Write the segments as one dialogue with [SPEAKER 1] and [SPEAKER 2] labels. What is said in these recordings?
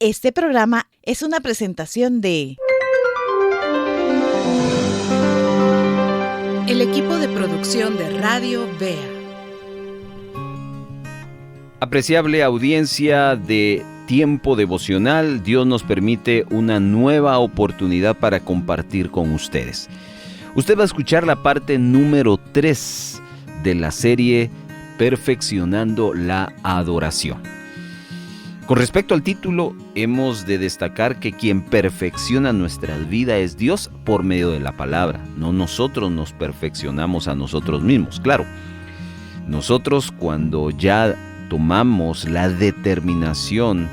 [SPEAKER 1] Este programa es una presentación de el equipo de producción de Radio Vea.
[SPEAKER 2] Apreciable audiencia de Tiempo Devocional, Dios nos permite una nueva oportunidad para compartir con ustedes. Usted va a escuchar la parte número 3 de la serie Perfeccionando la Adoración. Con respecto al título, hemos de destacar que quien perfecciona nuestra vida es Dios por medio de la palabra. No nosotros nos perfeccionamos a nosotros mismos. Claro, nosotros cuando ya tomamos la determinación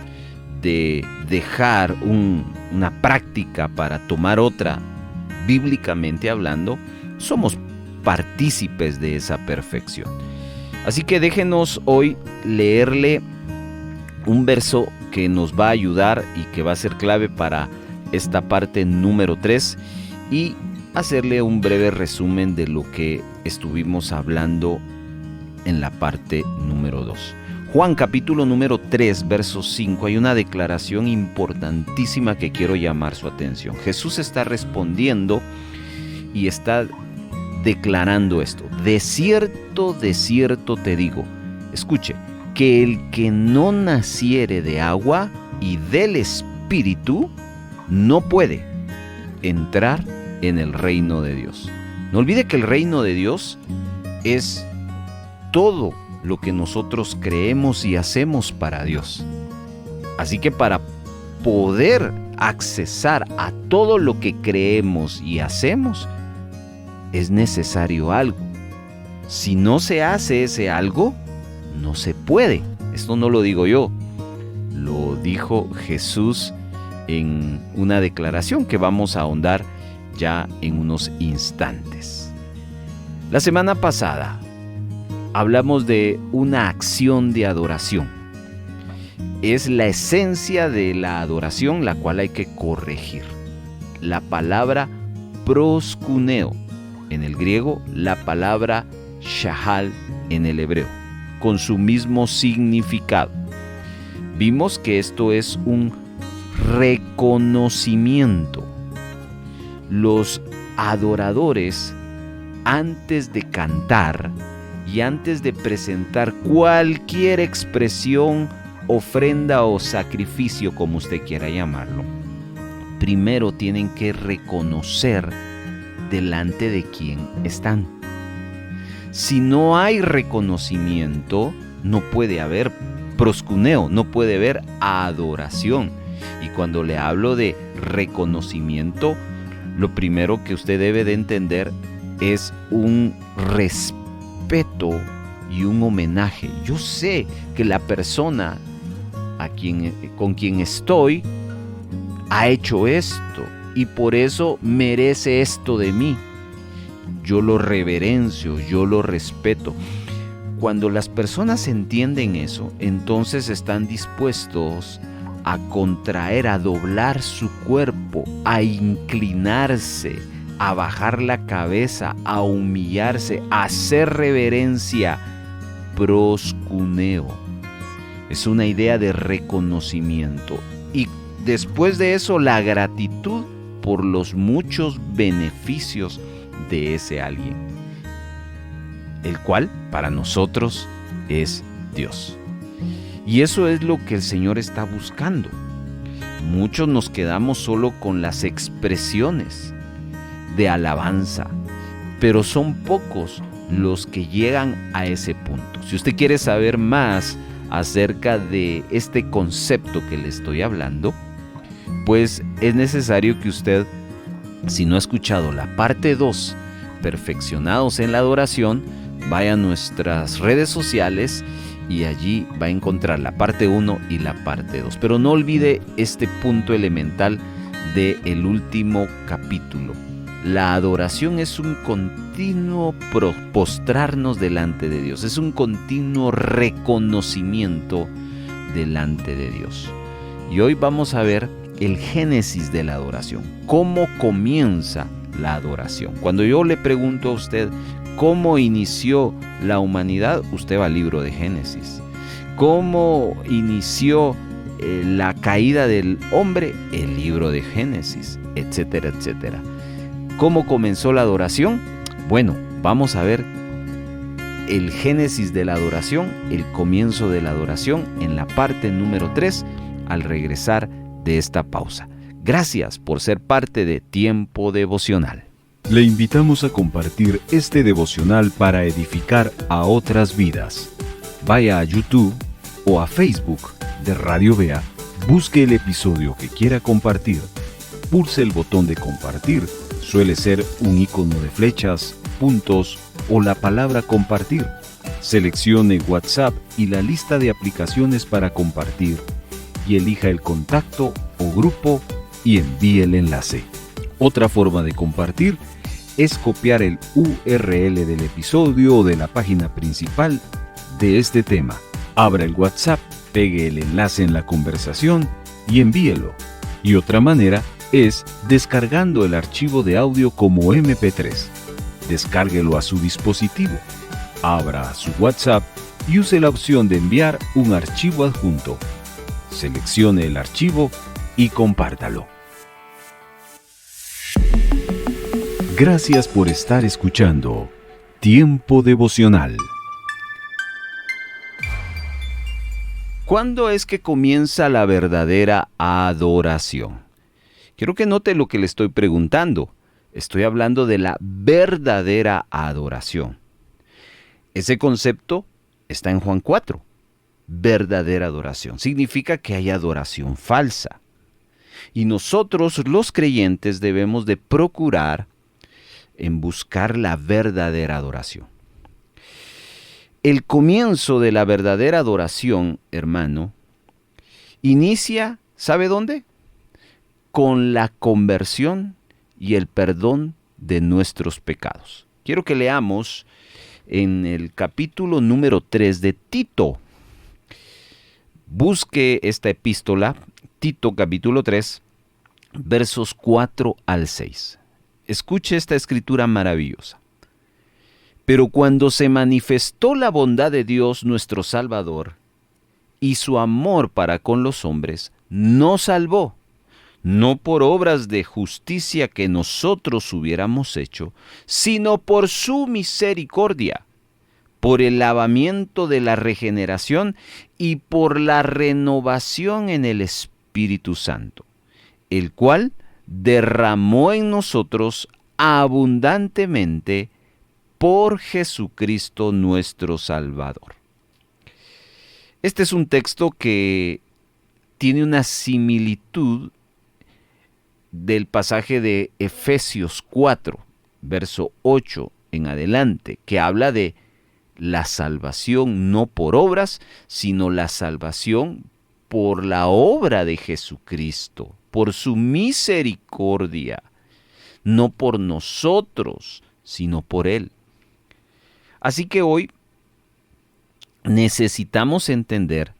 [SPEAKER 2] de dejar una práctica para tomar otra, bíblicamente hablando, somos partícipes de esa perfección. Así que déjenos hoy leerle un verso que nos va a ayudar y que va a ser clave para esta parte número 3 y hacerle un breve resumen de lo que estuvimos hablando en la parte número 2. Juan capítulo número 3, verso 5, hay una declaración importantísima que quiero llamar su atención. Jesús está respondiendo y está declarando esto. De cierto te digo, escuche, que el que no naciere de agua y del Espíritu no puede entrar en el reino de Dios. No olvide que el reino de Dios es todo lo que nosotros creemos y hacemos para Dios. Así que para poder accesar a todo lo que creemos y hacemos, es necesario algo. Si no se hace ese algo, no se puede. Esto no lo digo yo, lo dijo Jesús en una declaración que vamos a ahondar ya en unos instantes. La semana pasada hablamos de una acción de adoración. Es la esencia de la adoración la cual hay que corregir. La palabra proskuneo en el griego, la palabra shahal en el hebreo, con su mismo significado. Vimos que esto es un reconocimiento. Los adoradores, antes de cantar y antes de presentar cualquier expresión, ofrenda o sacrificio, como usted quiera llamarlo, primero tienen que reconocer delante de quién están. Si no hay reconocimiento, no puede haber proskuneo, no puede haber adoración. Y cuando le hablo de reconocimiento, lo primero que usted debe de entender es un respeto y un homenaje. Yo sé que la persona con quien estoy ha hecho esto y por eso merece esto de mí. Yo lo reverencio, yo lo respeto. Cuando las personas entienden eso, entonces están dispuestos a contraer, a doblar su cuerpo, a inclinarse, a bajar la cabeza, a humillarse, a hacer reverencia. Proskuneo. Es una idea de reconocimiento. Y después de eso, la gratitud por los muchos beneficios de ese alguien, el cual para nosotros es Dios. Y eso es lo que el Señor está buscando. Muchos nos quedamos solo con las expresiones de alabanza, pero son pocos los que llegan a ese punto. Si usted quiere saber más acerca de este concepto que le estoy hablando, pues es necesario que usted, si no ha escuchado la parte 2, Perfeccionados en la Adoración, vaya a nuestras redes sociales y allí va a encontrar la parte 1 y la parte 2. Pero no olvide este punto elemental del último capítulo. La adoración es un continuo postrarnos delante de Dios, es un continuo reconocimiento delante de Dios. Y hoy vamos a ver el génesis de la adoración, cómo comienza la adoración. Cuando yo le pregunto a usted cómo inició la humanidad, usted va al libro de Génesis. ¿Cómo inició la caída del hombre, el libro de Génesis, etcétera, etcétera. ¿Cómo comenzó la adoración? Bueno, vamos a ver el génesis de la adoración, el comienzo de la adoración en la parte número 3 al regresar de esta pausa. Gracias por ser parte de Tiempo Devocional.
[SPEAKER 3] Le invitamos a compartir este devocional para edificar a otras vidas. Vaya a YouTube o a Facebook de Radio Vea, busque el episodio que quiera compartir, pulse el botón de compartir, suele ser un icono de flechas, puntos o la palabra compartir. Seleccione WhatsApp y la lista de aplicaciones para compartir y elija el contacto o grupo y envíe el enlace. Otra forma de compartir es copiar el URL del episodio o de la página principal de este tema. Abra el WhatsApp, pegue el enlace en la conversación y envíelo. Y otra manera es descargando el archivo de audio como MP3. Descárguelo a su dispositivo. Abra su WhatsApp y use la opción de enviar un archivo adjunto. Seleccione el archivo y compártalo. Gracias por estar escuchando Tiempo Devocional.
[SPEAKER 2] ¿Cuándo es que comienza la verdadera adoración? Quiero que note lo que le estoy preguntando. Estoy hablando de la verdadera adoración. Ese concepto está en Juan 4. Verdadera adoración. Significa que hay adoración falsa. Y nosotros, los creyentes, debemos de procurar en buscar la verdadera adoración. El comienzo de la verdadera adoración, hermano, inicia, ¿sabe dónde? Con la conversión y el perdón de nuestros pecados. Quiero que leamos en el capítulo número 3 de Tito. Busque esta epístola, Tito capítulo 3, versos 4 al 6. Escuche esta escritura maravillosa. Pero cuando se manifestó la bondad de Dios nuestro Salvador y su amor para con los hombres, nos salvó, no por obras de justicia que nosotros hubiéramos hecho, sino por su misericordia, por el lavamiento de la regeneración y por la renovación en el Espíritu Santo, el cual derramó en nosotros abundantemente por Jesucristo nuestro Salvador. Este es un texto que tiene una similitud del pasaje de Efesios 4, verso 8 en adelante, que habla de la salvación no por obras, sino la salvación por la obra de Jesucristo, por su misericordia, no por nosotros, sino por Él. Así que hoy necesitamos entender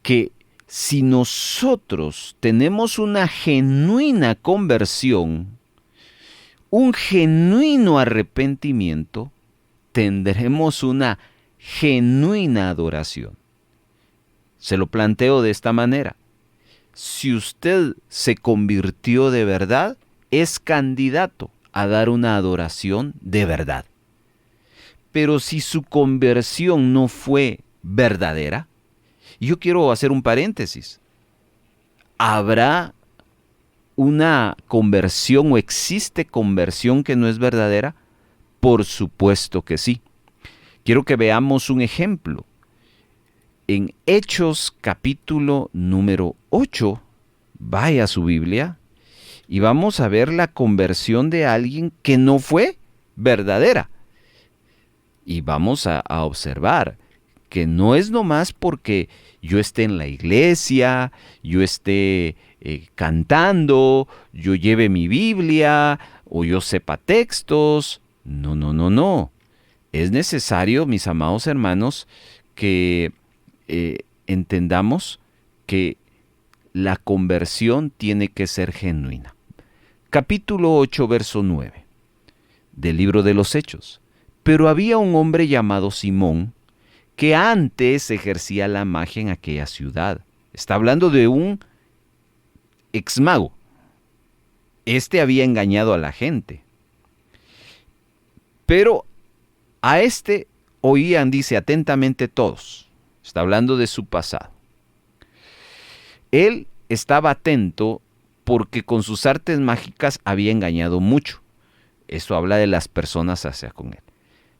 [SPEAKER 2] que si nosotros tenemos una genuina conversión, un genuino arrepentimiento, tendremos una genuina adoración. Se lo planteo de esta manera. Si usted se convirtió de verdad, es candidato a dar una adoración de verdad. Pero si su conversión no fue verdadera, yo quiero hacer un paréntesis. ¿Habrá una conversión o existe conversión que no es verdadera? Por supuesto que sí. Quiero que veamos un ejemplo. En Hechos capítulo número 8, vaya a su Biblia y vamos a ver la conversión de alguien que no fue verdadera. Y vamos a observar que no es nomás porque yo esté en la iglesia, yo esté cantando, yo lleve mi Biblia o yo sepa textos. No. Es necesario, mis amados hermanos, que entendamos que la conversión tiene que ser genuina. Capítulo 8, verso 9 del libro de los Hechos. Pero había un hombre llamado Simón que antes ejercía la magia en aquella ciudad. Está hablando de un exmago. Este había engañado a la gente. Pero a este oían, dice, atentamente todos. Está hablando de su pasado. Él estaba atento porque con sus artes mágicas había engañado mucho. Eso habla de las personas hacia con él.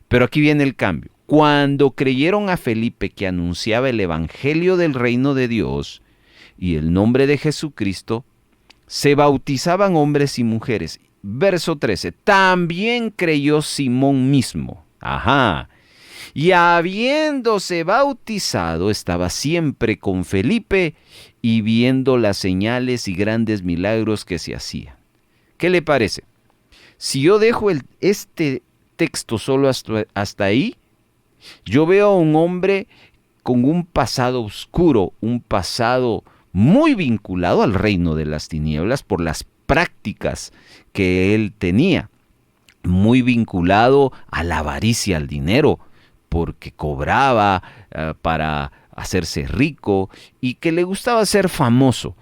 [SPEAKER 2] Pero aquí viene el cambio. Cuando creyeron a Felipe que anunciaba el evangelio del reino de Dios y el nombre de Jesucristo, se bautizaban hombres y mujeres. Verso 13. También creyó Simón mismo. Ajá. Y habiéndose bautizado, estaba siempre con Felipe y viendo las señales y grandes milagros que se hacían. ¿Qué le parece? Si yo dejo este texto solo hasta ahí, yo veo a un hombre con un pasado oscuro, un pasado muy vinculado al reino de las tinieblas por las prácticas que él tenía, muy vinculado a la avaricia, al dinero, porque cobraba para hacerse rico y que le gustaba ser famoso.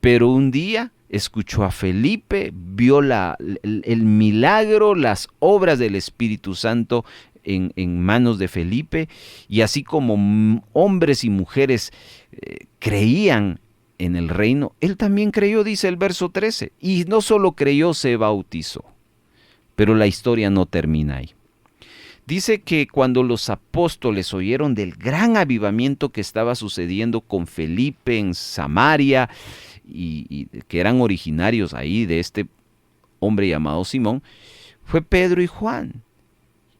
[SPEAKER 2] Pero un día escuchó a Felipe, vio el milagro, las obras del Espíritu Santo en manos de Felipe, y así como hombres y mujeres creían en el reino, él también creyó, dice el verso 13, y no solo creyó, se bautizó. Pero la historia no termina ahí. Dice que cuando los apóstoles oyeron del gran avivamiento que estaba sucediendo con Felipe en Samaria, y que eran originarios ahí de este hombre llamado Simón, fue Pedro y Juan.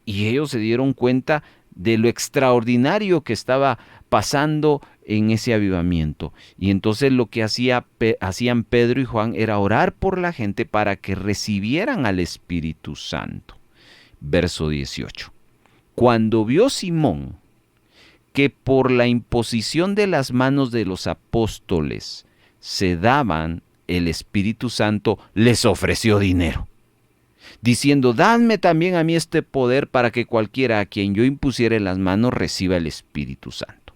[SPEAKER 2] Y ellos se dieron cuenta de lo extraordinario que estaba pasando en ese avivamiento. Y entonces lo que hacían Pedro y Juan era orar por la gente para que recibieran al Espíritu Santo. Verso 18. Cuando vio Simón que por la imposición de las manos de los apóstoles se daban el Espíritu Santo, les ofreció dinero, diciendo: dadme también a mí este poder para que cualquiera a quien yo impusiere las manos reciba el Espíritu Santo.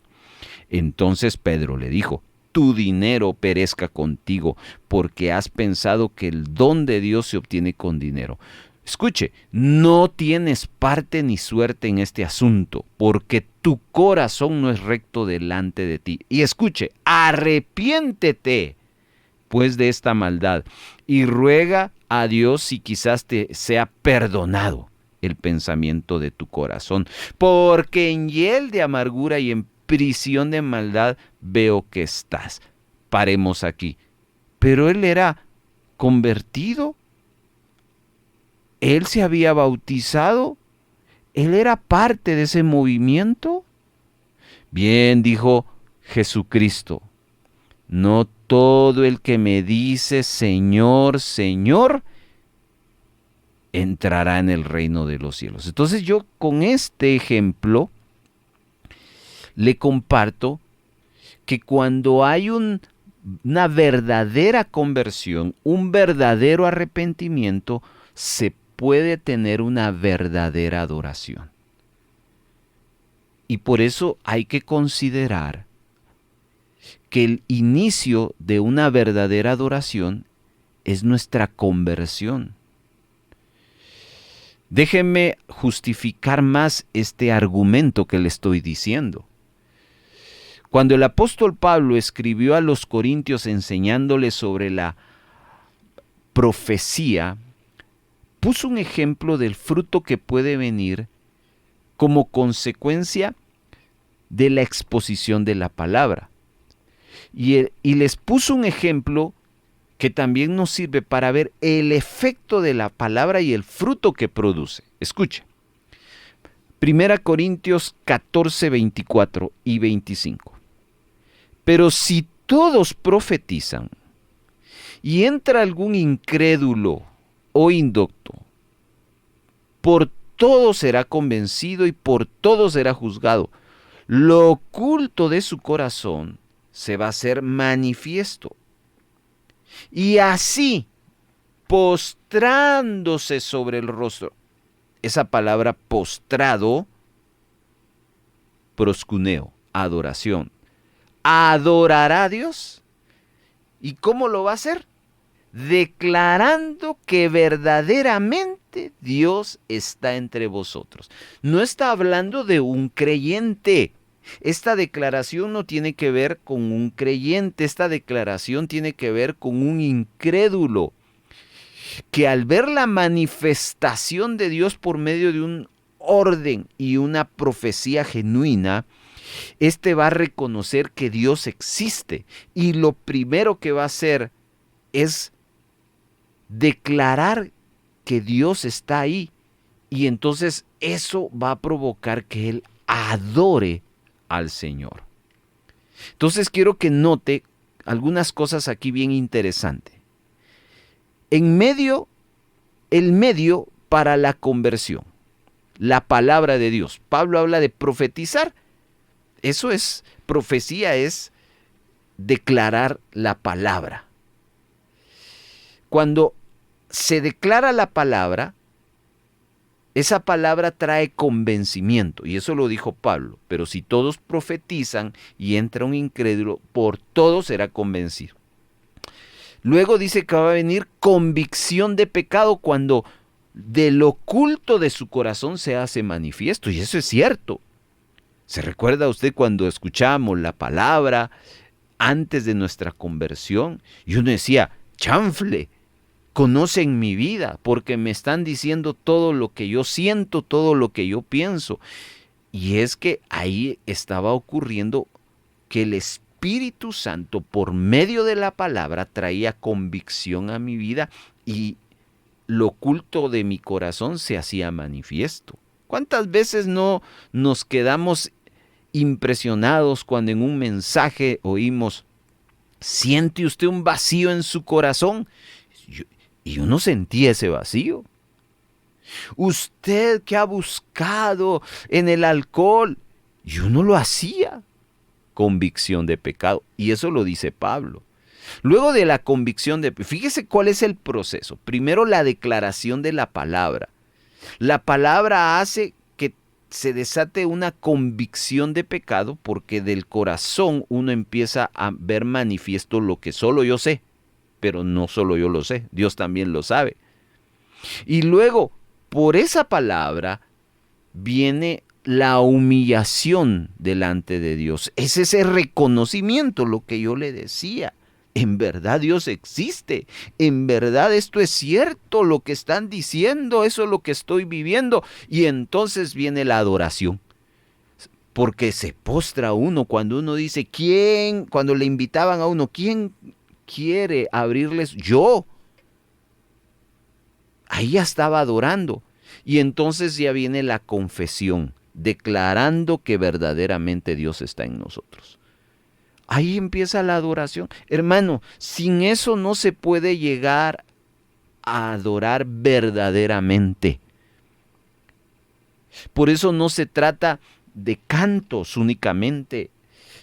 [SPEAKER 2] Entonces Pedro le dijo: tu dinero perezca contigo, porque has pensado que el don de Dios se obtiene con dinero. Escuche, no tienes parte ni suerte en este asunto, porque tu corazón no es recto delante de ti. Y escuche, arrepiéntete pues de esta maldad y ruega a Dios si quizás te sea perdonado el pensamiento de tu corazón, porque en hiel de amargura y en prisión de maldad veo que estás. Paremos aquí. Pero él era convertido. Él se había bautizado. Él era parte de ese movimiento. Bien, dijo Jesucristo: no todo el que me dice Señor, Señor, entrará en el reino de los cielos. Entonces yo con este ejemplo le comparto que cuando hay una verdadera conversión, un verdadero arrepentimiento, se puede tener una verdadera adoración. Y por eso hay que considerar que el inicio de una verdadera adoración es nuestra conversión. Déjenme justificar más este argumento que le estoy diciendo. Cuando el apóstol Pablo escribió a los corintios enseñándoles sobre la profecía, puso un ejemplo del fruto que puede venir como consecuencia de la exposición de la palabra. Y les puso un ejemplo que también nos sirve para ver el efecto de la palabra y el fruto que produce. Escuche. 1 Corintios 14, 24 y 25. Pero si todos profetizan y entra algún incrédulo o indocto, por todo será convencido y por todo será juzgado. Lo oculto de su corazón se va a hacer manifiesto. Y así, postrándose sobre el rostro, esa palabra postrado, proscuneo, adoración, adorará a Dios. ¿Y cómo lo va a hacer? Declarando que verdaderamente Dios está entre vosotros. No está hablando de un creyente. Esta declaración no tiene que ver con un creyente. Esta declaración tiene que ver con un incrédulo que al ver la manifestación de Dios por medio de un orden y una profecía genuina, va a reconocer que Dios existe, y lo primero que va a hacer es declarar que Dios está ahí, y entonces eso va a provocar que él adore al Señor. Entonces quiero que note algunas cosas aquí bien interesantes. El medio para la conversión, la palabra de Dios. Pablo habla de profetizar. Eso es, profecía es declarar la palabra. Cuando se declara la palabra, esa palabra trae convencimiento, y eso lo dijo Pablo. Pero si todos profetizan y entra un incrédulo, por todo será convencido. Luego dice que va a venir convicción de pecado cuando del oculto de su corazón se hace manifiesto, y eso es cierto. ¿Se recuerda usted cuando escuchamos la palabra antes de nuestra conversión? Y uno decía, chanfle, conocen mi vida porque me están diciendo todo lo que yo siento, todo lo que yo pienso. Y es que ahí estaba ocurriendo que el Espíritu Santo, por medio de la palabra, traía convicción a mi vida y lo oculto de mi corazón se hacía manifiesto. ¿Cuántas veces no nos quedamos impresionados cuando en un mensaje oímos, ¿siente usted un vacío en su corazón? Y uno sentía ese vacío. Usted que ha buscado en el alcohol, y uno lo hacía. Convicción de pecado. Y eso lo dice Pablo. Luego de la convicción fíjese cuál es el proceso. Primero, la declaración de la palabra. La palabra hace que se desate una convicción de pecado, porque del corazón uno empieza a ver manifiesto lo que solo yo sé. Pero no solo yo lo sé, Dios también lo sabe. Y luego, por esa palabra, viene la humillación delante de Dios. Es ese reconocimiento, lo que yo le decía. En verdad Dios existe. En verdad esto es cierto, lo que están diciendo, eso es lo que estoy viviendo. Y entonces viene la adoración. Porque se postra uno cuando uno dice, ¿quién? Cuando le invitaban a uno, ¿quién quiere abrirles? Yo. Ahí ya estaba adorando. Y entonces ya viene la confesión, declarando que verdaderamente Dios está en nosotros. Ahí empieza la adoración. Hermano, sin eso no se puede llegar a adorar verdaderamente. Por eso no se trata de cantos únicamente.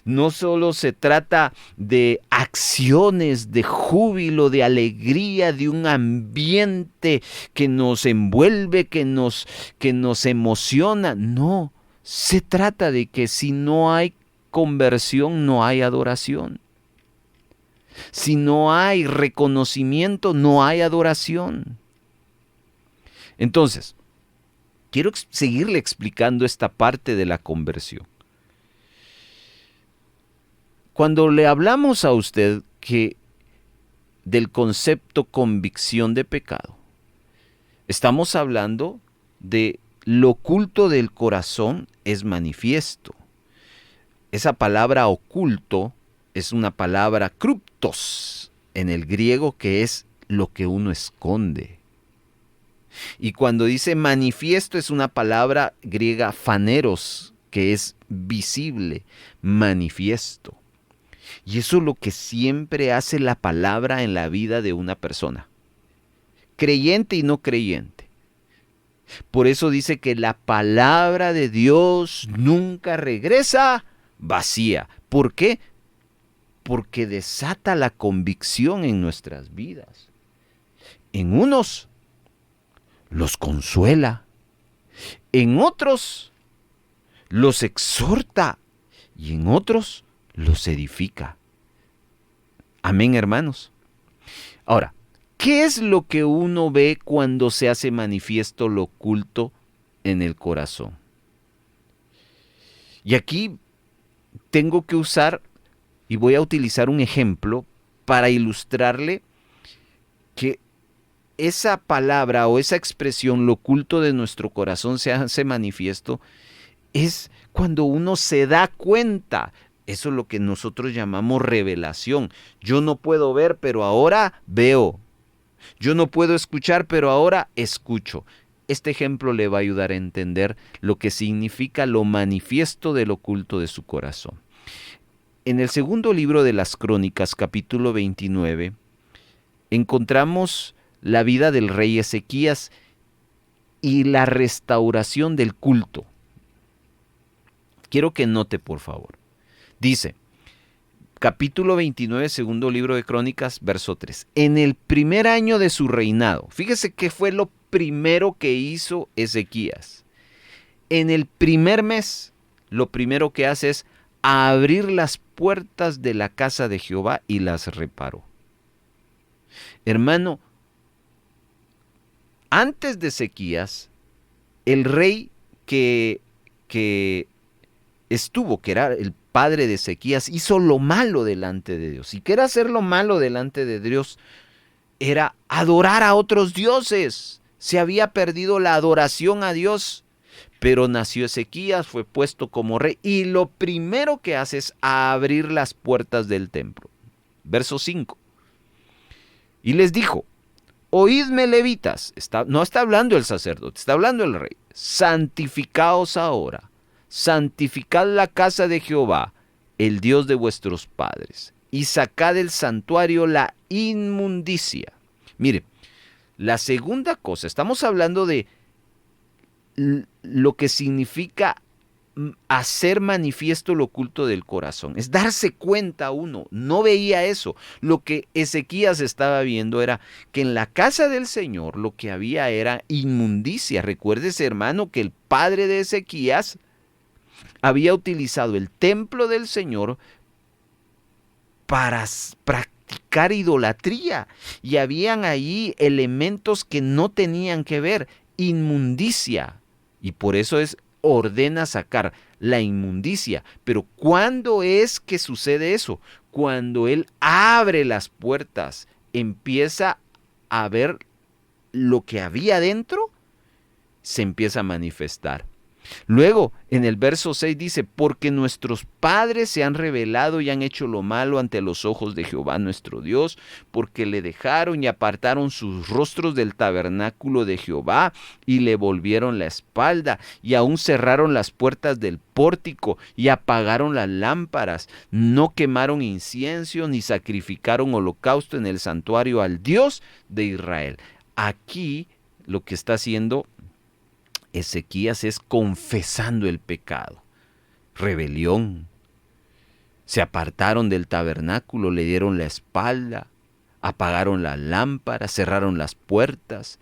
[SPEAKER 2] No solo se trata de acciones de júbilo, de alegría, de un ambiente que nos envuelve, que nos emociona. No, se trata de que si no hay conversión, no hay adoración. Si no hay reconocimiento, no hay adoración. Entonces, quiero seguirle explicando esta parte de la conversión. Cuando le hablamos a usted del concepto convicción de pecado, estamos hablando de lo oculto del corazón es manifiesto. Esa palabra oculto es una palabra kruptos en el griego, que es lo que uno esconde. Y cuando dice manifiesto es una palabra griega phaneros, que es visible, manifiesto. Y eso es lo que siempre hace la palabra en la vida de una persona, creyente y no creyente. Por eso dice que la palabra de Dios nunca regresa vacía. ¿Por qué? Porque desata la convicción en nuestras vidas. En unos los consuela, en otros los exhorta y en otros los edifica. Amén, hermanos. Ahora, ¿qué es lo que uno ve cuando se hace manifiesto lo oculto en el corazón? Y aquí tengo que usar, y voy a utilizar un ejemplo para ilustrarle que esa palabra o esa expresión, lo oculto de nuestro corazón se hace manifiesto, es cuando uno se da cuenta. Eso es lo que nosotros llamamos revelación. Yo no puedo ver, pero ahora veo. Yo no puedo escuchar, pero ahora escucho. Este ejemplo le va a ayudar a entender lo que significa lo manifiesto del oculto de su corazón. En el segundo libro de las Crónicas, capítulo 29, encontramos la vida del rey Ezequías y la restauración del culto. Quiero que note, por favor. Dice, capítulo 29, segundo libro de Crónicas, verso 3. En el primer año de su reinado, fíjese qué fue lo primero que hizo Ezequías. En el primer mes, lo primero que hace es abrir las puertas de la casa de Jehová y las reparó. Hermano, antes de Ezequías, el rey que estuvo, que era el padre de Ezequías, hizo lo malo delante de Dios. Y que era hacer lo malo delante de Dios era adorar a otros dioses. Se había perdido la adoración a Dios. Pero nació Ezequías, fue puesto como rey, y lo primero que hace es abrir las puertas del templo. Verso 5. Y les dijo, oídme, levitas. No está hablando el sacerdote, está hablando el rey. Santificaos ahora, santificad la casa de Jehová, el Dios de vuestros padres, y sacad del santuario la inmundicia. Mire, la segunda cosa, estamos hablando de lo que significa hacer manifiesto lo oculto del corazón. Es darse cuenta uno. No veía eso. Lo que Ezequías estaba viendo era que en la casa del Señor lo que había era inmundicia. Recuérdese, hermano, que el padre de Ezequías había utilizado el templo del Señor para practicar idolatría. Y habían ahí elementos que no tenían que ver. Inmundicia. Y por eso ordena sacar la inmundicia. Pero ¿cuándo es que sucede eso? Cuando él abre las puertas, empieza a ver lo que había dentro, se empieza a manifestar. Luego, en el verso 6 dice, porque nuestros padres se han rebelado y han hecho lo malo ante los ojos de Jehová nuestro Dios, porque le dejaron y apartaron sus rostros del tabernáculo de Jehová y le volvieron la espalda, y aún cerraron las puertas del pórtico y apagaron las lámparas, no quemaron incienso ni sacrificaron holocausto en el santuario al Dios de Israel. Aquí lo que está haciendo Ezequías es confesando el pecado, rebelión. Se apartaron del tabernáculo, le dieron la espalda, apagaron las lámparas, cerraron las puertas.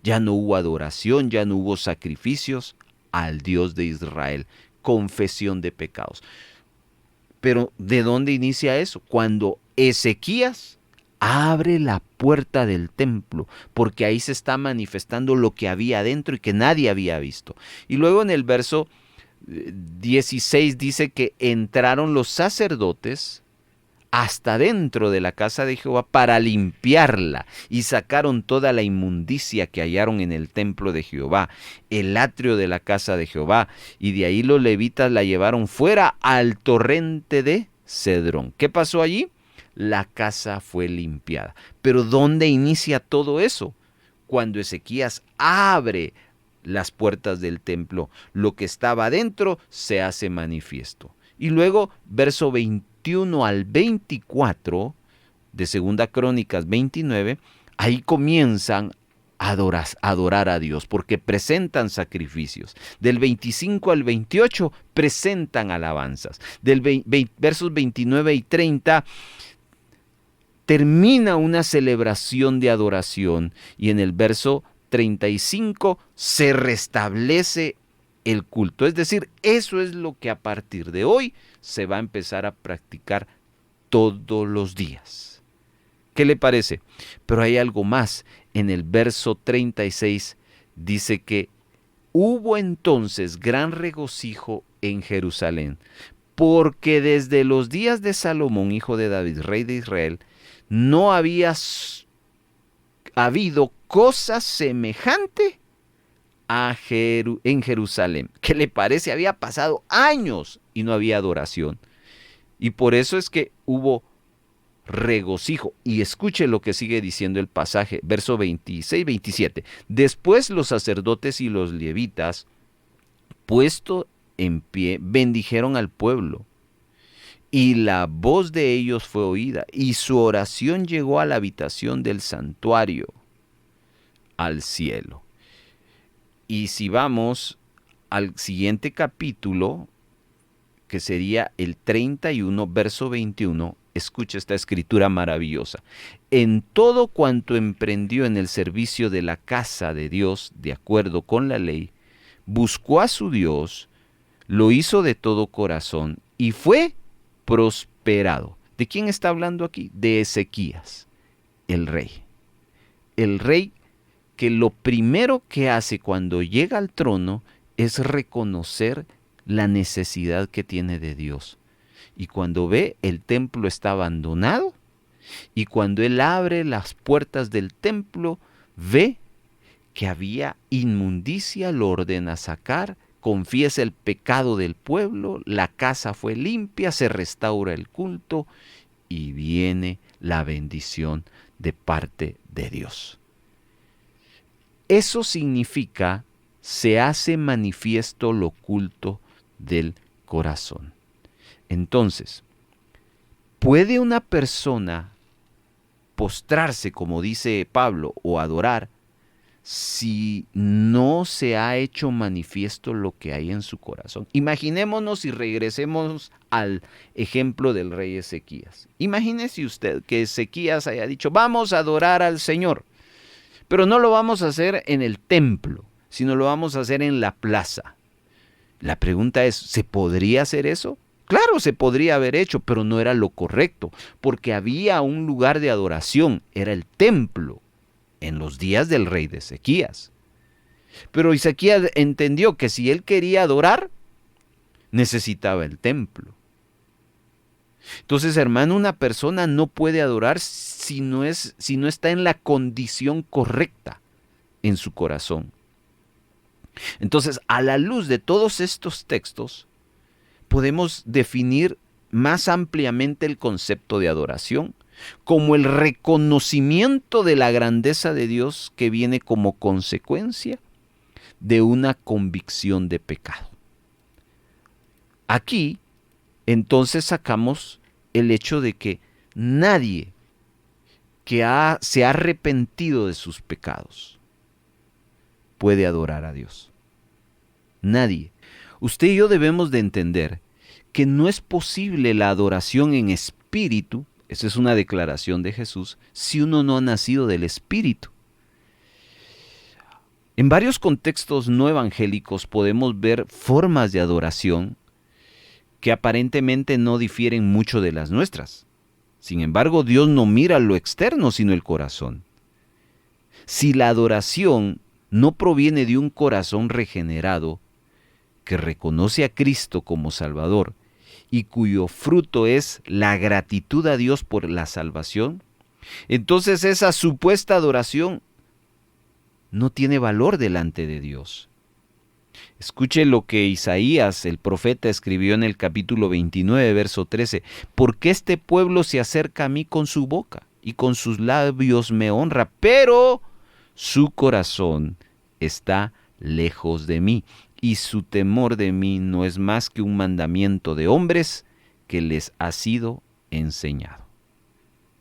[SPEAKER 2] Ya no hubo adoración, ya no hubo sacrificios al Dios de Israel. Confesión de pecados. Pero ¿de dónde inicia eso? Cuando Ezequías abre la puerta del templo, porque ahí se está manifestando lo que había adentro y que nadie había visto. Y luego en el verso 16 dice que entraron los sacerdotes hasta dentro de la casa de Jehová para limpiarla, y sacaron toda la inmundicia que hallaron en el templo de Jehová, el atrio de la casa de Jehová, y de ahí los levitas la llevaron fuera al torrente de Cedrón. ¿Qué pasó allí? La casa fue limpiada. Pero ¿dónde inicia todo eso? Cuando Ezequías abre las puertas del templo, lo que estaba adentro se hace manifiesto. Y luego, verso 21 al 24 de Segunda Crónicas 29, ahí comienzan a adorar a Dios, porque presentan sacrificios. Del 25 al 28 presentan alabanzas. Versos 29 y 30 termina una celebración de adoración, y en el verso 35 se restablece el culto. Es decir, eso es lo que a partir de hoy se va a empezar a practicar todos los días. ¿Qué le parece? Pero hay algo más. En el verso 36 dice que hubo entonces gran regocijo en Jerusalén, porque desde los días de Salomón, hijo de David, rey de Israel, no había habido cosa semejante en Jerusalén. ¿Qué le parece? Había pasado años y no había adoración. Y por eso es que hubo regocijo. Y escuche lo que sigue diciendo el pasaje, verso 26-27. Después los sacerdotes y los levitas, puesto en pie, bendijeron al pueblo. Y la voz de ellos fue oída, y su oración llegó a la habitación del santuario, al cielo. Y si vamos al siguiente capítulo, que sería el 31, verso 21, escucha esta escritura maravillosa. En todo cuanto emprendió en el servicio de la casa de Dios, de acuerdo con la ley, buscó a su Dios, lo hizo de todo corazón y fue prosperado. ¿De quién está hablando aquí? De Ezequías, el rey. El rey que lo primero que hace cuando llega al trono es reconocer la necesidad que tiene de Dios. Y cuando ve el templo está abandonado, y cuando él abre las puertas del templo, ve que había inmundicia, lo ordena sacar, confiesa el pecado del pueblo, la casa fue limpia, se restaura el culto y viene la bendición de parte de Dios. Eso significa, se hace manifiesto lo oculto del corazón. Entonces, ¿puede una persona postrarse, como dice Pablo, o adorar, si no se ha hecho manifiesto lo que hay en su corazón? Imaginémonos y regresemos al ejemplo del rey Ezequías. Imagínese usted que Ezequías haya dicho, vamos a adorar al Señor, pero no lo vamos a hacer en el templo, sino lo vamos a hacer en la plaza. La pregunta es, ¿se podría hacer eso? Claro, se podría haber hecho, pero no era lo correcto, porque había un lugar de adoración, era el templo, en los días del rey de Ezequías. Pero Ezequías entendió que si él quería adorar, necesitaba el templo. Entonces, hermano, una persona no puede adorar si no está en la condición correcta en su corazón. Entonces, a la luz de todos estos textos, podemos definir más ampliamente el concepto de adoración como el reconocimiento de la grandeza de Dios que viene como consecuencia de una convicción de pecado. Aquí, entonces, sacamos el hecho de que nadie que se ha arrepentido de sus pecados puede adorar a Dios. Nadie. Usted y yo debemos de entender que no es posible la adoración en espíritu, esa es una declaración de Jesús, si uno no ha nacido del Espíritu. En varios contextos no evangélicos podemos ver formas de adoración que aparentemente no difieren mucho de las nuestras. Sin embargo, Dios no mira lo externo, sino el corazón. Si la adoración no proviene de un corazón regenerado, que reconoce a Cristo como Salvador y cuyo fruto es la gratitud a Dios por la salvación, entonces esa supuesta adoración no tiene valor delante de Dios. Escuche lo que Isaías, el profeta, escribió en el capítulo 29, verso 13. Porque este pueblo se acerca a mí con su boca y con sus labios me honra, pero su corazón está lejos de mí y su temor de mí no es más que un mandamiento de hombres que les ha sido enseñado.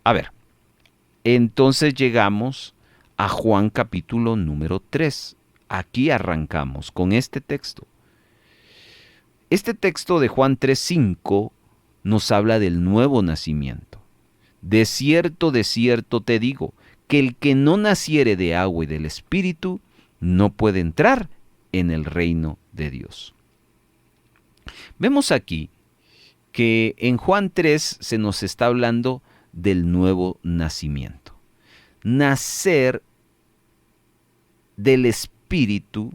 [SPEAKER 2] A ver, entonces llegamos a Juan capítulo número 3. Aquí arrancamos con este texto. Este texto de Juan 3:5 nos habla del nuevo nacimiento. De cierto te digo, que el que no naciere de agua y del Espíritu no puede entrar en el reino de Dios. Vemos aquí que en Juan 3 se nos está hablando del nuevo nacimiento. Nacer del Espíritu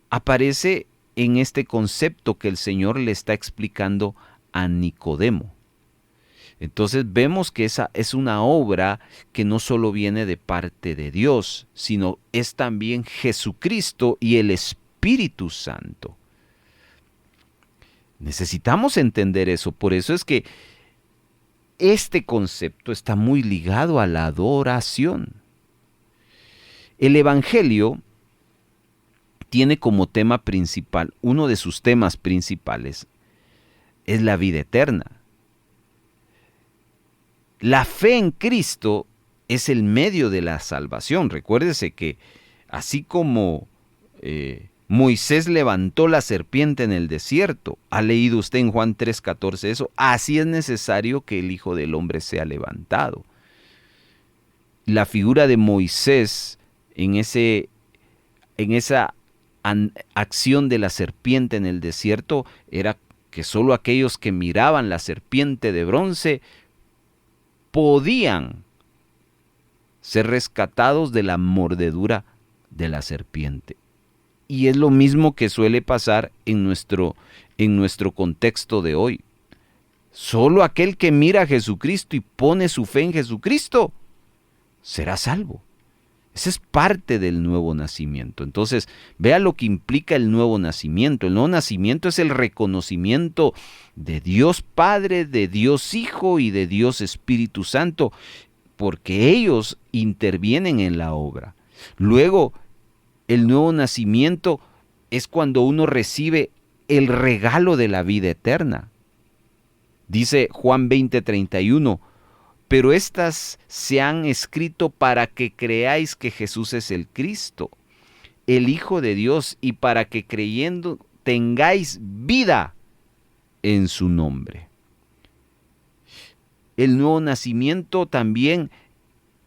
[SPEAKER 2] aparece en este concepto que el Señor le está explicando a Nicodemo. Entonces vemos que esa es una obra que no solo viene de parte de Dios, sino es también Jesucristo y el Espíritu Santo. Necesitamos entender eso, por eso es que este concepto está muy ligado a la adoración. El Evangelio tiene como tema principal, uno de sus temas principales, es la vida eterna. La fe en Cristo es el medio de la salvación. Recuérdese que así como Moisés levantó la serpiente en el desierto, ¿ha leído usted en Juan 3:14 eso? Así es necesario que el Hijo del Hombre sea levantado. La figura de Moisés en esa acción de la serpiente en el desierto era que solo aquellos que miraban la serpiente de bronce podían ser rescatados de la mordedura de la serpiente. Y es lo mismo que suele pasar en nuestro contexto de hoy. Solo aquel que mira a Jesucristo y pone su fe en Jesucristo será salvo. Esa es parte del nuevo nacimiento. Entonces, vea lo que implica el nuevo nacimiento. El nuevo nacimiento es el reconocimiento de Dios Padre, de Dios Hijo y de Dios Espíritu Santo, porque ellos intervienen en la obra. Luego, el nuevo nacimiento es cuando uno recibe el regalo de la vida eterna. Dice Juan 20:31, pero estas se han escrito para que creáis que Jesús es el Cristo, el Hijo de Dios, y para que creyendo tengáis vida en su nombre. El nuevo nacimiento también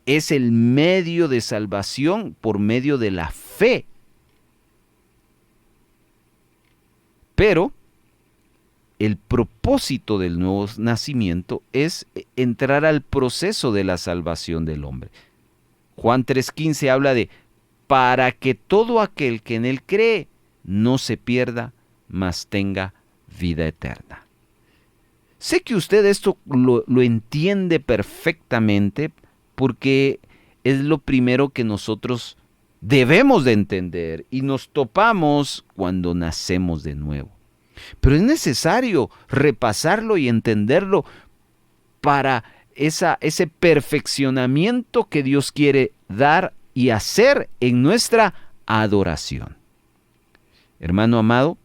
[SPEAKER 2] es el medio de salvación por medio de la fe. Pero el propósito del nuevo nacimiento es entrar al proceso de la salvación del hombre. Juan 3:15 habla de para que todo aquel que en él cree no se pierda, mas tenga vida eterna. Sé que usted esto lo entiende perfectamente porque es lo primero que nosotros debemos de entender y nos topamos cuando nacemos de nuevo. Pero es necesario repasarlo y entenderlo para ese perfeccionamiento que Dios quiere dar y hacer en nuestra adoración. Hermano amado,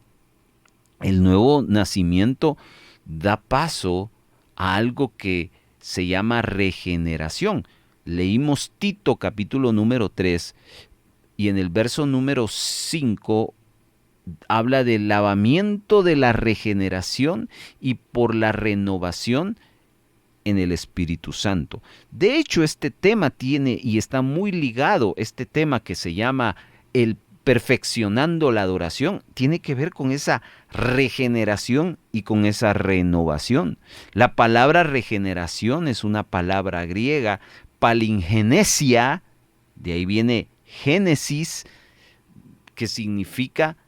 [SPEAKER 2] el nuevo nacimiento da paso a algo que se llama regeneración. Leímos Tito capítulo número 3 y en el verso número 5 habla del lavamiento de la regeneración y por la renovación en el Espíritu Santo. De hecho, este tema tiene y está muy ligado, este tema que se llama el perfeccionando la adoración, tiene que ver con esa regeneración y con esa renovación. La palabra regeneración es una palabra griega, palingenesia, de ahí viene Génesis, que significa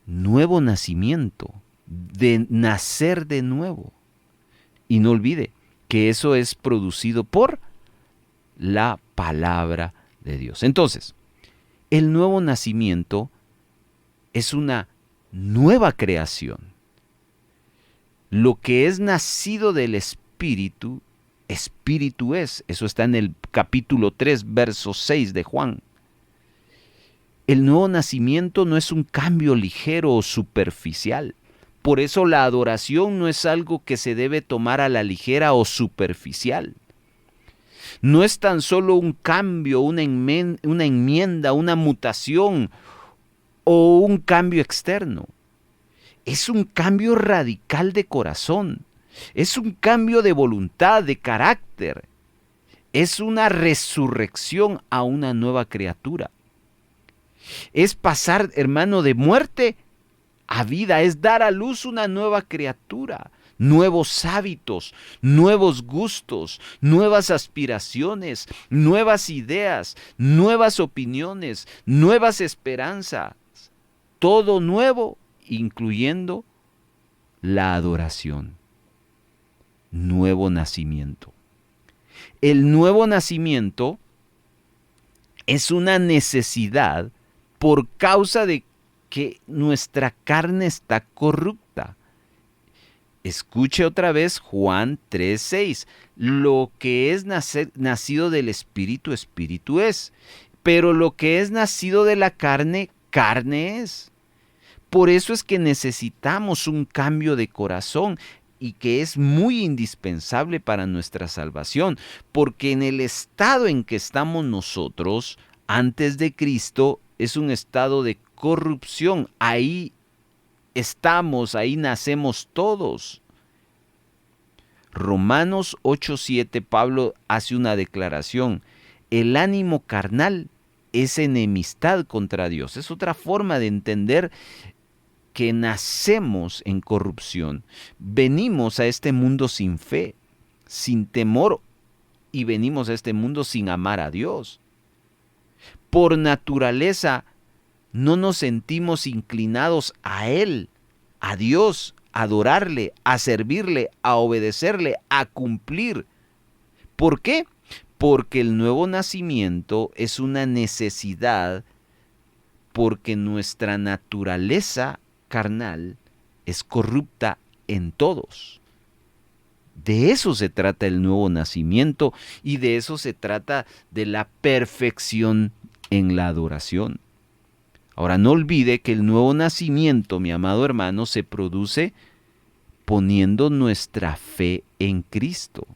[SPEAKER 2] nuevo nacimiento, de nacer de nuevo. Y no olvide que eso es producido por la palabra de Dios. Entonces, el nuevo nacimiento es una nueva creación. Lo que es nacido del Espíritu, Espíritu es. Eso está en el capítulo 3, verso 6 de Juan. El nuevo nacimiento no es un cambio ligero o superficial. Por eso la adoración no es algo que se debe tomar a la ligera o superficial. No es tan solo un cambio, una enmienda, una mutación o un cambio externo. Es un cambio radical de corazón. Es un cambio de voluntad, de carácter. Es una resurrección a una nueva criatura. Es pasar, hermano, de muerte a vida, es dar a luz una nueva criatura, nuevos hábitos, nuevos gustos, nuevas aspiraciones, nuevas ideas, nuevas opiniones, nuevas esperanzas, todo nuevo, incluyendo la adoración. Nuevo nacimiento. El nuevo nacimiento es una necesidad por causa de que nuestra carne está corrupta. Escuche otra vez Juan 3:6. Lo que es nacido del Espíritu, Espíritu es. Pero lo que es nacido de la carne, carne es. Por eso es que necesitamos un cambio de corazón y que es muy indispensable para nuestra salvación, porque en el estado en que estamos nosotros, antes de Cristo, es un estado de corrupción. Ahí estamos, ahí nacemos todos. Romanos 8:7, Pablo hace una declaración. El ánimo carnal es enemistad contra Dios. Es otra forma de entender que nacemos en corrupción. Venimos a este mundo sin fe, sin temor, y venimos a este mundo sin amar a Dios. Por naturaleza, no nos sentimos inclinados a Él, a Dios, a adorarle, a servirle, a obedecerle, a cumplir. ¿Por qué? Porque el nuevo nacimiento es una necesidad, porque nuestra naturaleza carnal es corrupta en todos. De eso se trata el nuevo nacimiento y de eso se trata de la perfección en la adoración. Ahora, no olvide que el nuevo nacimiento, mi amado hermano, se produce poniendo nuestra fe en Cristo.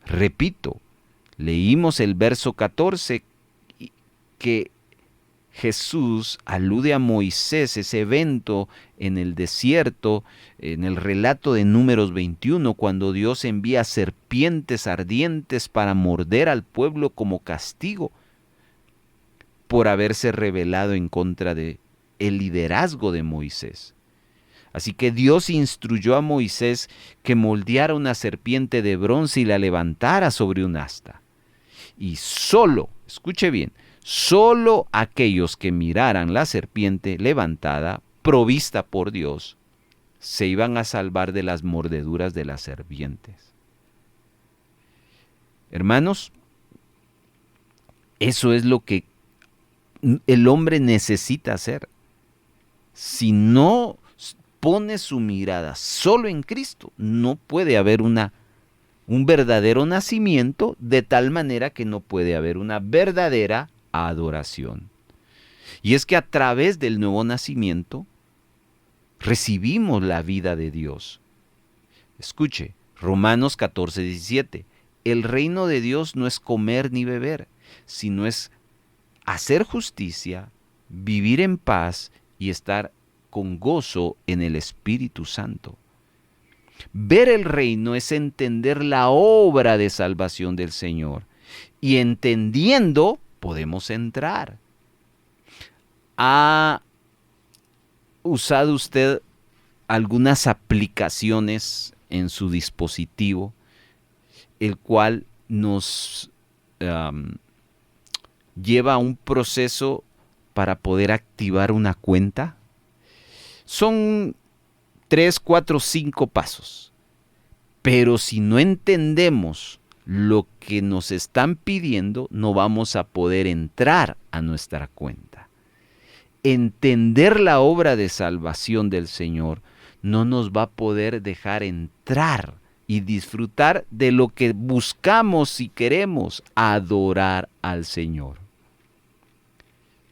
[SPEAKER 2] Repito, leímos el verso 14 que Jesús alude a Moisés, ese evento en el desierto, en el relato de Números 21, cuando Dios envía serpientes ardientes para morder al pueblo como castigo por haberse rebelado en contra del liderazgo de Moisés. Así que Dios instruyó a Moisés que moldeara una serpiente de bronce y la levantara sobre un asta. Y solo, escuche bien, solo aquellos que miraran la serpiente levantada, provista por Dios, se iban a salvar de las mordeduras de las serpientes. Hermanos, eso es lo que el hombre necesita hacer. Si no pone su mirada solo en Cristo, no puede haber un verdadero nacimiento, de tal manera que no puede haber una verdadera adoración. Y es que a través del nuevo nacimiento recibimos la vida de Dios. Escuche, Romanos 14:17. El reino de Dios no es comer ni beber, sino es hacer justicia, vivir en paz y estar con gozo en el Espíritu Santo. Ver el reino es entender la obra de salvación del Señor. Y entendiendo, podemos entrar. ¿Ha usado usted algunas aplicaciones en su dispositivo, el cual nos lleva a un proceso para poder activar una cuenta? Son 3, 4, 5 pasos. Pero si no entendemos lo que nos están pidiendo, no vamos a poder entrar a nuestra cuenta. Entender la obra de salvación del Señor no nos va a poder dejar entrar y disfrutar de lo que buscamos si queremos, adorar al Señor.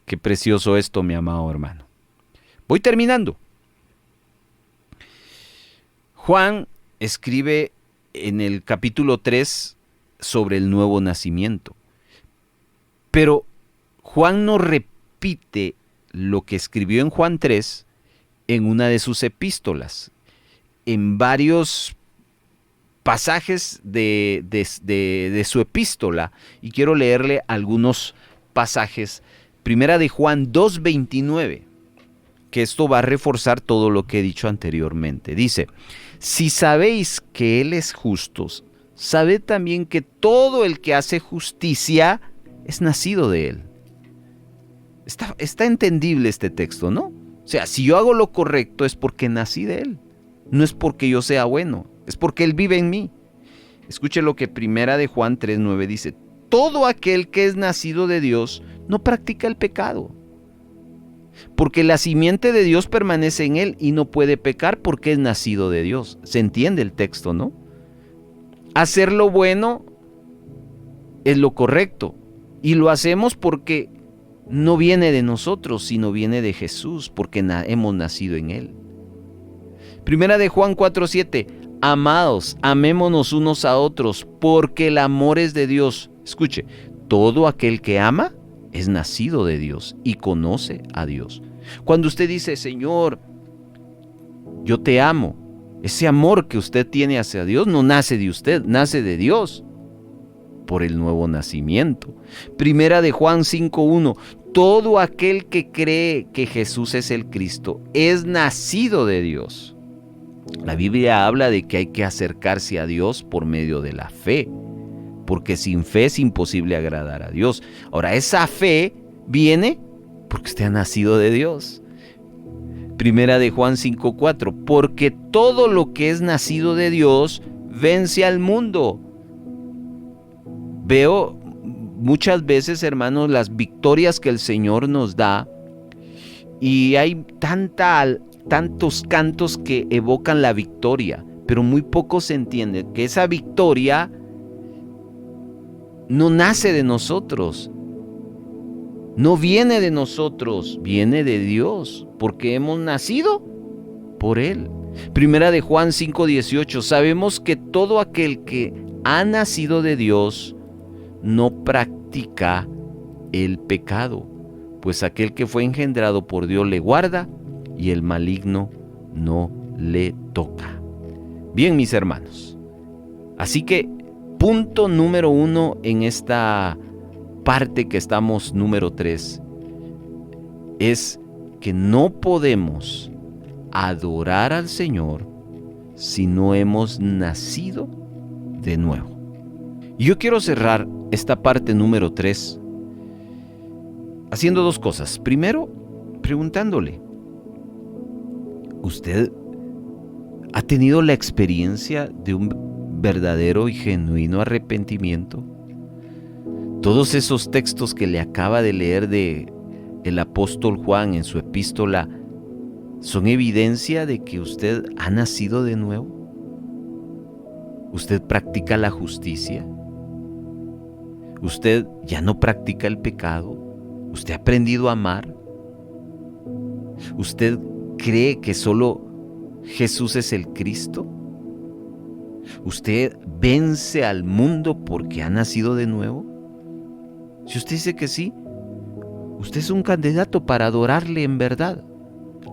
[SPEAKER 2] Qué precioso esto, mi amado hermano. Voy terminando. Juan escribe en el capítulo 3 sobre el nuevo nacimiento. Pero Juan no repite lo que escribió en Juan 3 en una de sus epístolas. En varios pasajes de su epístola, y quiero leerle algunos pasajes Primera de Juan 2:29, que esto va a reforzar todo lo que he dicho anteriormente. Dice, si sabéis que Él es justo, sabed también que todo el que hace justicia es nacido de Él. Está entendible este texto, ¿no? O sea, si yo hago lo correcto es porque nací de Él. No es porque yo sea bueno, es porque Él vive en mí. Escuche lo que Primera de Juan 3:9 dice. Todo aquel que es nacido de Dios no practica el pecado, porque la simiente de Dios permanece en él y no puede pecar porque es nacido de Dios. ¿Se entiende el texto, no? Hacer lo bueno es lo correcto y lo hacemos porque no viene de nosotros, sino viene de Jesús, porque hemos nacido en Él. Primera de Juan 4:7, amados, amémonos unos a otros, porque el amor es de Dios. Escuche, todo aquel que ama es nacido de Dios y conoce a Dios. Cuando usted dice, Señor, yo te amo, ese amor que usted tiene hacia Dios no nace de usted, nace de Dios por el nuevo nacimiento. Primera de Juan 5:1, todo aquel que cree que Jesús es el Cristo es nacido de Dios. La Biblia habla de que hay que acercarse a Dios por medio de la fe, porque sin fe es imposible agradar a Dios. Ahora, esa fe viene porque usted ha nacido de Dios. Primera de Juan 5:4, porque todo lo que es nacido de Dios vence al mundo. Veo muchas veces, hermanos, las victorias que el Señor nos da, y hay tantos cantos que evocan la victoria, pero muy poco se entiende que esa victoria no nace de nosotros, no viene de nosotros, viene de Dios, porque hemos nacido por Él. Primera de Juan 5:18, sabemos que todo aquel que ha nacido de Dios no practica el pecado, pues aquel que fue engendrado por Dios le guarda y el maligno no le toca. Bien, mis hermanos, así que punto número 1 en esta parte que estamos, número 3, es que no podemos adorar al Señor si no hemos nacido de nuevo. Y yo quiero cerrar esta parte número 3 haciendo dos cosas. Primero, preguntándole, ¿usted ha tenido la experiencia de un verdadero y genuino arrepentimiento? Todos esos textos que le acaba de leer de el apóstol Juan en su epístola son evidencia de que usted ha nacido de nuevo. ¿Usted practica la justicia? ¿Usted ya no practica el pecado? ¿Usted ha aprendido a amar? ¿Usted cree que solo Jesús es el Cristo? ¿Usted vence al mundo porque ha nacido de nuevo? Si usted dice que sí, usted es un candidato para adorarle en verdad.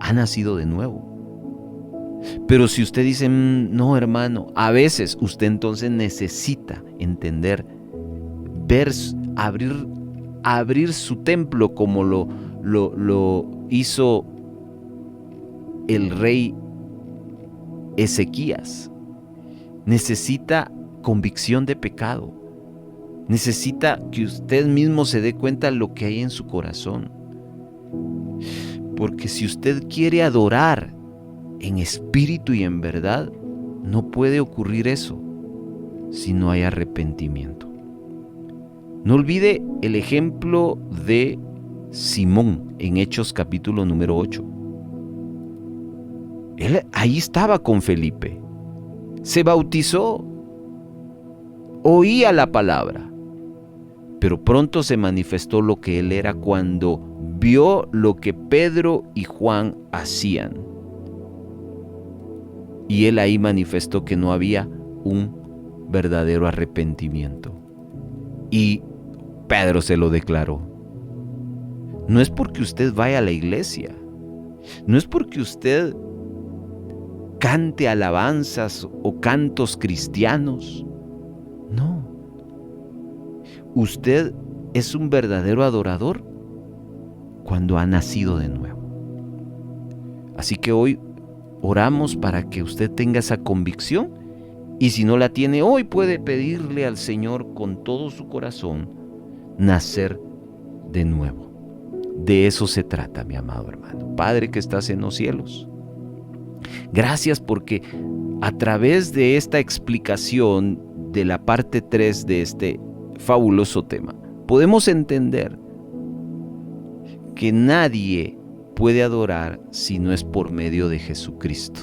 [SPEAKER 2] Ha nacido de nuevo. Pero si usted dice, no, hermano, a veces usted entonces necesita entender, ver, abrir su templo como lo hizo el rey Ezequías. Necesita convicción de pecado. Necesita que usted mismo se dé cuenta de lo que hay en su corazón. Porque si usted quiere adorar en espíritu y en verdad, no puede ocurrir eso si no hay arrepentimiento. No olvide el ejemplo de Simón en Hechos capítulo número 8. Él ahí estaba con Felipe, se bautizó, oía la palabra, pero pronto se manifestó lo que él era cuando vio lo que Pedro y Juan hacían. Y él ahí manifestó que no había un verdadero arrepentimiento. Y Pedro se lo declaró. No es porque usted vaya a la iglesia, no es porque usted cante alabanzas o cantos cristianos. No. Usted es un verdadero adorador cuando ha nacido de nuevo. Así que hoy oramos para que usted tenga esa convicción, y si no la tiene hoy, puede pedirle al Señor con todo su corazón nacer de nuevo. De eso se trata, mi amado hermano. Padre que estás en los cielos, gracias porque a través de esta explicación de la parte 3 de este fabuloso tema, podemos entender que nadie puede adorar si no es por medio de Jesucristo.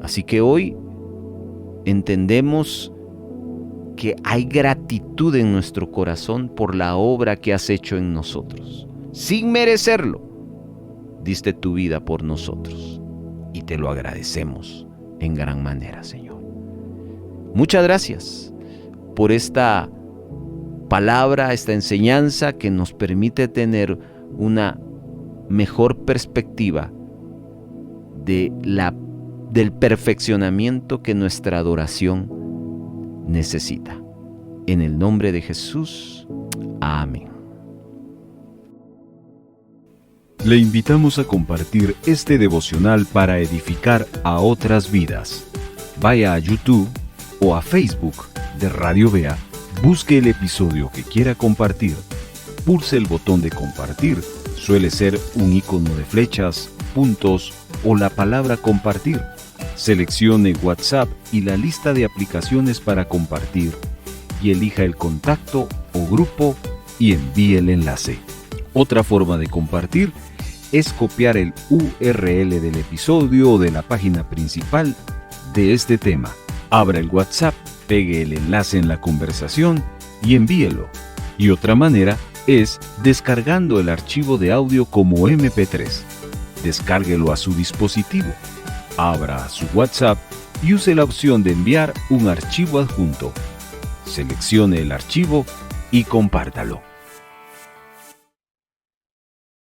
[SPEAKER 2] Así que hoy entendemos que hay gratitud en nuestro corazón por la obra que has hecho en nosotros. Sin merecerlo, diste tu vida por nosotros y te lo agradecemos en gran manera, Señor. Muchas gracias por esta palabra, esta enseñanza que nos permite tener una mejor perspectiva del perfeccionamiento que nuestra adoración necesita. En el nombre de Jesús, amén.
[SPEAKER 3] Le invitamos a compartir este devocional para edificar a otras vidas. Vaya a YouTube o a Facebook de Radio Vea, busque el episodio que quiera compartir, pulse el botón de compartir, suele ser un icono de flechas, puntos o la palabra compartir. Seleccione WhatsApp y la lista de aplicaciones para compartir y elija el contacto o grupo y envíe el enlace. Otra forma de compartir es copiar el URL del episodio o de la página principal de este tema. Abra el WhatsApp, pegue el enlace en la conversación y envíelo. Y otra manera es descargando el archivo de audio como MP3. Descárguelo a su dispositivo. Abra su WhatsApp y use la opción de enviar un archivo adjunto. Seleccione el archivo y compártalo.